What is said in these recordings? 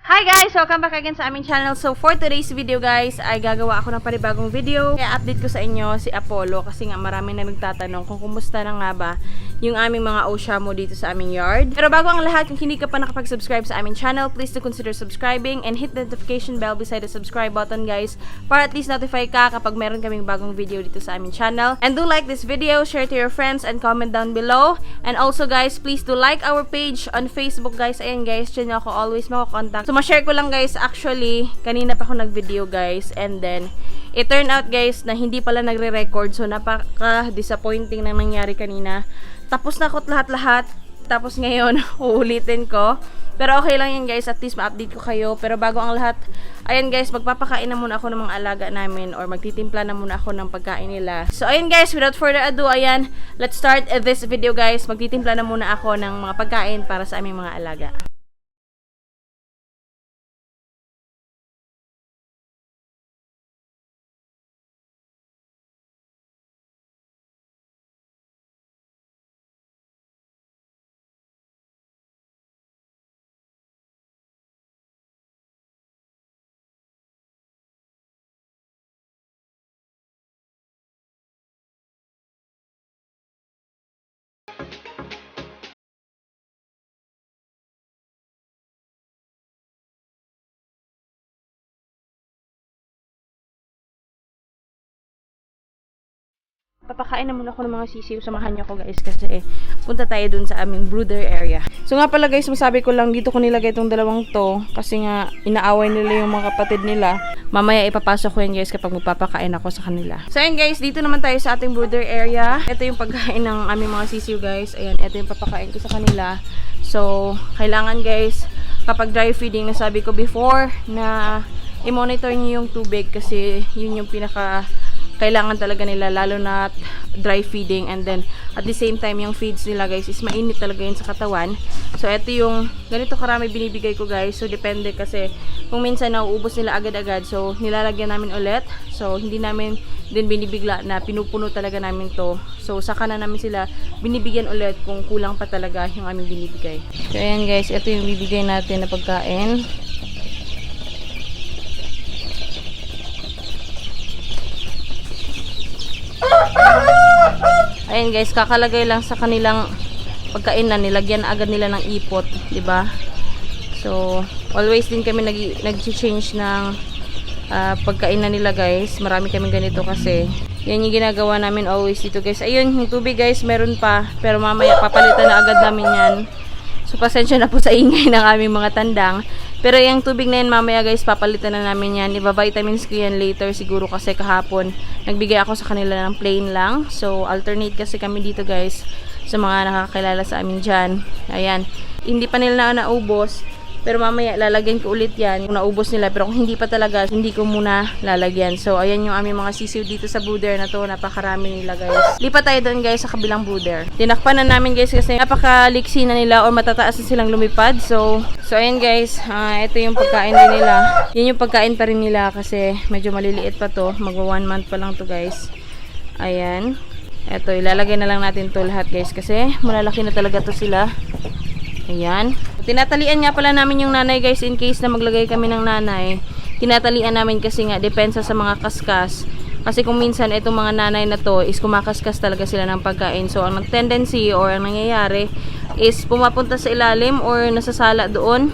Hi guys! Welcome back again sa aming channel. So for today's video guys, ay gagawa ako ng panibagong video. Kaya update ko sa inyo si Apollo kasi nga marami na nagtatanong kung kumusta na nga ba yung aming mga Oshamo dito sa aming yard. Pero bago ang lahat, kung hindi ka pa nakapag-subscribe sa aming channel, please do consider subscribing and hit the notification bell beside the subscribe button guys para at least notify ka kapag meron kaming bagong video dito sa aming channel. And do like this video, share to your friends, and comment down below. And also guys, please do like our page on Facebook guys. Ayan guys, dyan ako always makakontakt. So ma-share ko lang guys, actually, kanina pa ako nag-video guys, and then it turned out guys na hindi pala nagre-record, so napaka-disappointing na nangyari kanina. Tapos na ako lahat-lahat, tapos ngayon uulitin ko. Pero okay lang yan guys, at least ma-update ko kayo. Pero bago ang lahat, ayan guys, magpapakain na muna ako ng mga alaga namin, or magtitimpla na muna ako ng pagkain nila. So ayan guys, without further ado, ayan, let's start this video guys. Magtitimpla na muna ako ng mga pagkain para sa aming mga alaga. Papakain na muna ako ng mga sisiw. Samahan niyo ako guys kasi punta tayo dun sa aming brooder area. So nga pala guys, masabi ko lang dito ko nilagay itong dalawang to kasi nga inaaway nila yung mga kapatid nila. Mamaya ipapasok ko yan guys kapag magpapakain ako sa kanila. So ayan guys, dito naman tayo sa ating brooder area. Ito yung pagkain ng aming mga sisiw guys. Ayan, ito yung papakain ko sa kanila. So kailangan guys, kapag dry feeding, nasabi ko before na i-monitor niyo yung tubig kasi yun yung pinaka kailangan talaga nila, lalo na dry feeding. And then at the same time yung feeds nila guys is mainit talaga yun sa katawan. So ito yung ganito karami binibigay ko guys. So depende kasi kung minsan nauubos nila agad-agad, so nilalagyan namin ulit. So hindi namin din binibigla na pinupuno talaga namin to. So saka na namin sila binibigyan ulit kung kulang pa talaga yung aming binibigay. So ayan guys, ito yung bibigay natin na pagkain. Ayan guys, kakalagay lang sa kanilang pagkain na nilagyan agad nila ng ipot, 'di ba? So, always din kami nag-change ng pagkain na nila guys. Marami kaming ganito kasi yan yung ginagawa namin always dito guys. Ayun, yung tubig guys, meron pa, pero mamaya papalitan na agad namin yan. So, pasensya na po sa ingay ng aming mga tandang. Pero yung tubig na yan mamaya guys, papalitan na namin yan. Iba-vitamins ko yan later siguro kasi kahapon nagbigay ako sa kanila ng plain lang. So, alternate kasi kami dito guys sa mga nakakilala sa amin dyan. Ayan. Hindi pa nila naubos. Pero mamaya lalagyan ko ulit yan kung naubos nila. Pero kung hindi pa talaga, hindi ko muna lalagyan. So, ayan yung aming mga sisiw dito sa brooder na to. Napakarami nila guys. Lipat tayo doon guys sa kabilang brooder. Tinakpan na namin guys kasi napakaliksi na nila or matataas na silang lumipad. So ayan guys. Ito yung pagkain din nila. Yan yung pagkain pa rin nila kasi medyo maliliit pa to. Magwa 1 month pa lang to guys. Ayan. Ito, ilalagay na lang natin to lahat guys kasi malalaki na talaga to sila. Ayan. Tinatalian nga pala namin yung nanay guys in case na maglagay kami ng nanay. Tinatalian namin kasi nga depensa sa mga kaskas. Kasi kung minsan itong mga nanay na to is kumakaskas talaga sila ng pagkain. So ang tendency or ang nangyayari is pumapunta sa ilalim or nasasala doon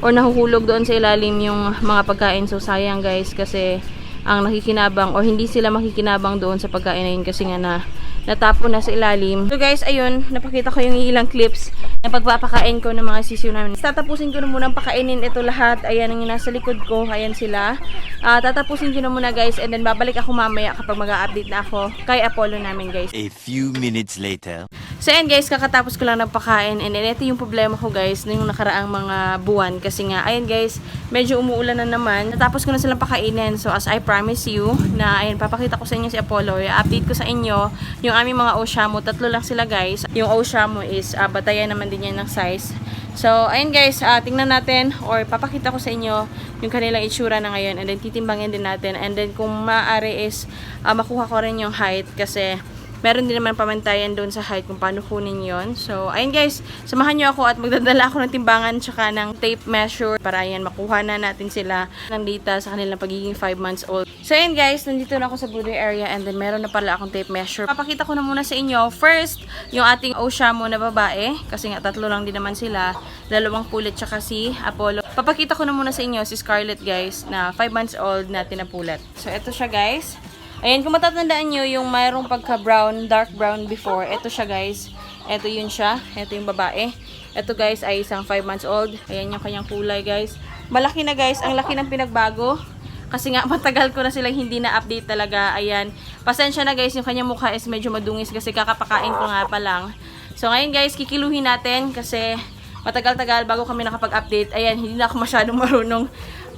or nahuhulog doon sa ilalim yung mga pagkain. So sayang guys kasi ang nakikinabang or hindi sila makikinabang doon sa pagkain na yun kasi nga natapon na sa ilalim. So guys, ayun, napakita ko yung ilang clips na pagpapakain ko ng mga sisiw namin. Tatapusin ko na muna pakainin ito lahat. Ayan ang nasa likod ko. Ayan sila. Tatapusin ko na muna guys and then babalik ako mamaya kapag mag-a-update na ako kay Apollo namin guys. A few minutes later. So ayan guys, kakatapos ko lang ng pakain and then ito yung problema ko guys na yung nakaraang mga buwan kasi nga, ayan guys, medyo umuulan na naman. Natapos ko na silang pakainin. So as I promise you na ayan, papakita ko sa inyo si Apollo. I-update ko sa inyo yung aming mga Oshamo. 3 lang sila guys. Yung Oshamo is batayan naman din yan ng size. So ayun guys, tingnan natin or papakita ko sa inyo yung kanilang itsura na ngayon and then titimbangin din natin and then kung maaari is makuha ko rin yung height kasi meron din naman pamantayan doon sa height kung paano kunin yon. So, ayun guys, samahan nyo ako at magdadala ako ng timbangan tsaka ng tape measure para ayan, makuha na natin sila ng data sa kanilang pagiging 5 months old. So, ayun guys, nandito na ako sa brooder area and then meron na pala akong tape measure. Papakita ko na muna sa inyo. First, yung ating Oshamo na babae, kasi nga 3 lang din naman sila, 2 pulit tsaka si Apollo. Papakita ko na muna sa inyo si Scarlett guys, na 5 months old na tinapulat. So, ito siya guys. Ayan, kung matatandaan nyo, yung mayroong pagka-brown, dark brown before, ito siya guys. Ito yun siya. Ito yung babae. Ito guys ay isang 5 months old. Ayan yung kanyang kulay guys. Malaki na guys. Ang laki ng pinagbago. Kasi nga matagal ko na silang hindi na-update talaga. Ayan. Pasensya na guys, yung kanyang mukha is medyo madungis kasi kakapakain ko nga pa lang. So ngayon guys, kikiluhin natin kasi matagal-tagal bago kami nakapag-update. Ayan, hindi na ako masyadong marunong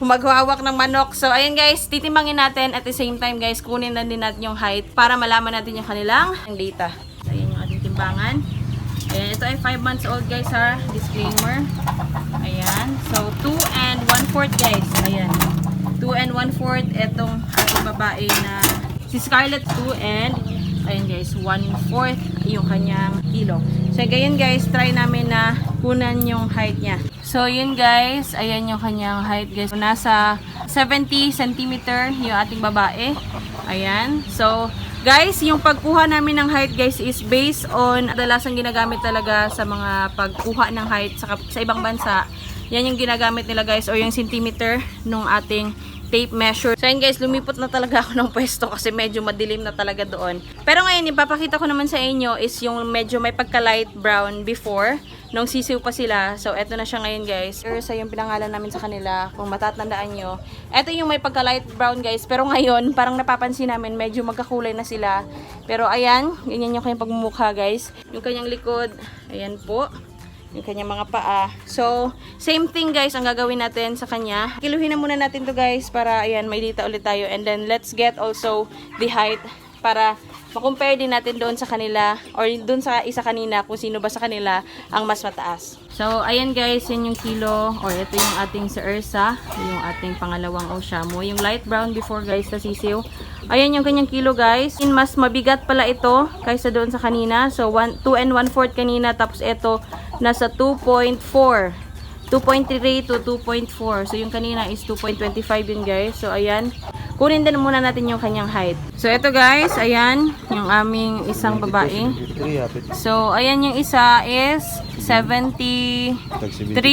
maghawak ng manok. So, ayan guys, titimbangin natin at the same time guys, kunin na din natin yung height para malaman natin yung kanilang data. So, ayan yung ating timbangan. Ayan, ito ay 5 months old guys ha. Disclaimer. Ayan. So, 2 and 1/4 guys. Ayan. 2 and 1/4 itong ating babae na si Scarlett 2 and ayan guys, 1/4 yung kanyang kilo. So, ganyan guys, try namin na kunan yung height niya. So, yun guys, ayan yung kanyang height guys. Nasa 70 cm yung ating babae. Ayan. So, guys, yung pagkuha namin ng height guys is based on kadalasang ginagamit talaga sa mga pagkuha ng height sa ibang bansa. Yan yung ginagamit nila guys or yung centimeter nung ating tape measure. So, yun guys, lumipot na talaga ako ng pwesto kasi medyo madilim na talaga doon. Pero ngayon, ipapakita ko naman sa inyo is yung medyo may pagka-light brown before, nung sisiw pa sila. So, eto na siya ngayon guys. Ursa yung pinangalan namin sa kanila, kung matatandaan nyo. Eto yung may pagka-light brown guys. Pero ngayon, parang napapansin namin, medyo magkakulay na sila. Pero ayan, ganyan yung kanyang pagmumukha guys. Yung kanyang likod, ayan po. Yung kanyang mga paa. So, same thing guys ang gagawin natin sa kanya. Kiluhin na muna natin to guys para ayan, may data ulit tayo. And then, let's get also the height para makompare din natin doon sa kanila or doon sa isa kanina kung sino ba sa kanila ang mas mataas. So, ayan guys, yan yung kilo or ito yung ating sa Ursa, yung ating pangalawang Oshamo. Yung light brown before guys na sisiw. Ayan yung kanyang kilo guys. Mas mabigat pala ito kaysa doon sa kanina. So, 2 and 1/4 kanina tapos ito nasa 2.4. 2.3 to 2.4. So, yung kanina is 2.25 yun guys. So, ayan. Kunin din muna natin yung kanyang height. So, ito guys, ayan, yung aming isang babae. So, ayan yung isa is 73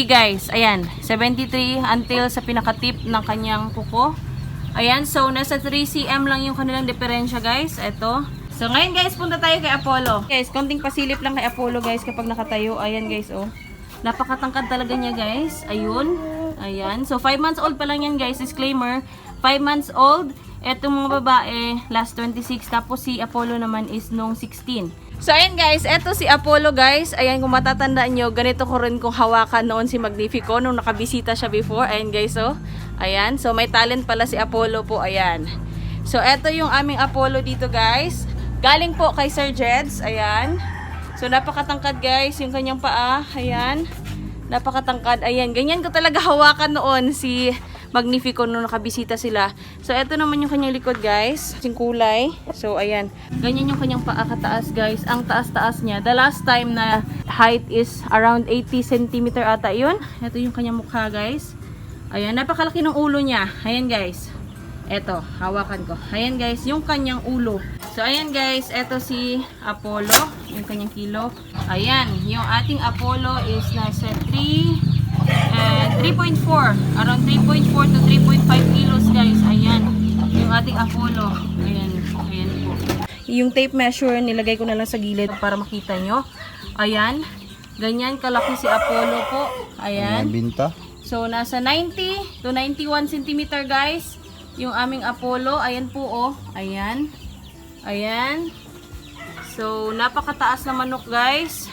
guys. Ayan, 73 until sa pinaka-tip ng kanyang kuko. Ayan, so nasa 3 cm lang yung kanilang diferensya guys. Ito. So, ngayon guys, punta tayo kay Apollo. Guys, konting pasilip lang kay Apollo guys kapag nakatayo. Ayan guys, oh. Napakatangkad talaga niya guys. Ayun. Ayan. So, 5 months old pa lang yan guys. Disclaimer. 5 months old. Etong mga babae, last 26. Tapos si Apollo naman is nung 16. So, ayan guys. Eto si Apollo guys. Ayan, kung matatandaan nyo, ganito ko rin kung hawakan noon si Magnifico nung nakabisita siya before. Ayan guys, oh. Ayan. So, may talent pala si Apollo po. Ayan. So, eto yung aming Apollo dito guys. Galing po kay Sir Jeds. Ayan. So, napakatangkad guys. Yung kanyang paa. Ayan. Napakatangkad. Ayan. Ganyan ko talaga hawakan noon si Magnifico nung nakabisita sila. So, eto naman yung kanyang likod guys. Yung kulay. So, ayan. Ganyan yung kanyang paa kataas guys. Ang taas-taas niya. The last time na height is around 80 cm ata yun. Eto yung kanyang mukha guys. Ayan. Napakalaki ng ulo niya. Ayan guys. Eto. Hawakan ko. Ayan guys. Yung kanyang ulo. So, ayan guys. Eto si Apollo. Yung kanyang kilo. Ayan. Yung ating Apollo is nasa 3.4. Around 3.4 to 3.5 kilos guys. Ayan. Yung ating Apollo. Ayan. Ayan po. Yung tape measure, nilagay ko na lang sa gilid para makita nyo. Ayan. Ganyan kalaki si Apollo po. Ayan. Binta. So, nasa 90 to 91 cm guys. Yung aming Apollo. Ayan po oh. Ayan. Ayan. So, napakataas na manok guys.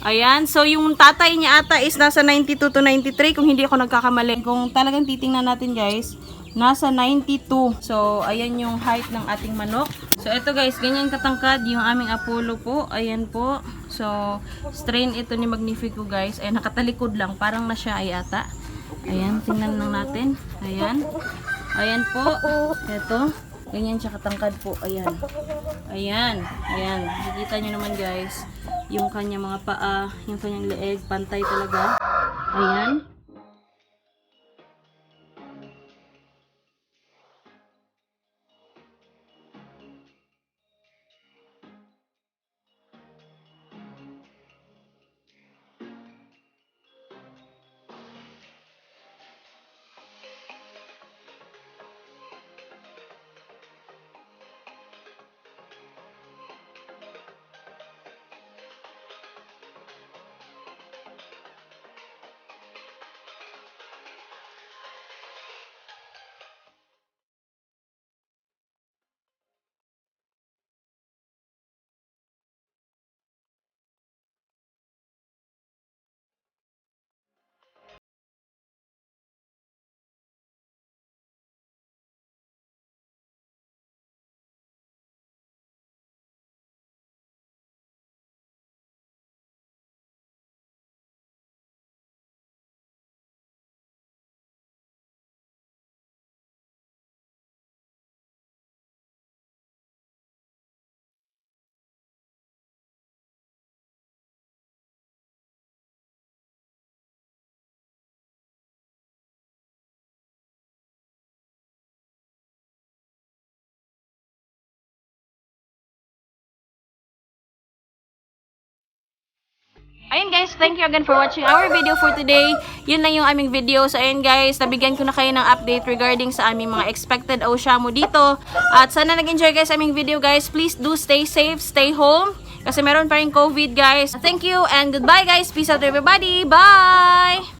Ayan. So, yung tatay niya ata is nasa 92 to 93 kung hindi ako nagkakamali. Kung talagang titingnan natin guys, nasa 92. So, ayan yung height ng ating manok. So, ito guys, ganyan katangkad yung aming Apollo po. Ayan po. So, strain ito ni Magnifico guys. Ayan, nakatalikod lang. Parang na siya ay ata. Ayan, tingnan lang natin. Ayan. Ayan po. Ito. Ganyan siya katangkad po. Ayan. Ayan. Ayan. Nakikita nyo naman guys. Yung kanyang mga paa, yung kanyang leeg, pantay talaga. Ayan. Ayun guys, thank you again for watching our video for today. Yun lang yung aming video. So ayun guys, nabigyan ko na kayo ng update regarding sa aming mga expected Oshamu dito. At sana nag-enjoy guys aming video guys. Please do stay safe, stay home. Kasi meron pa rin COVID guys. Thank you and goodbye guys. Peace out everybody. Bye!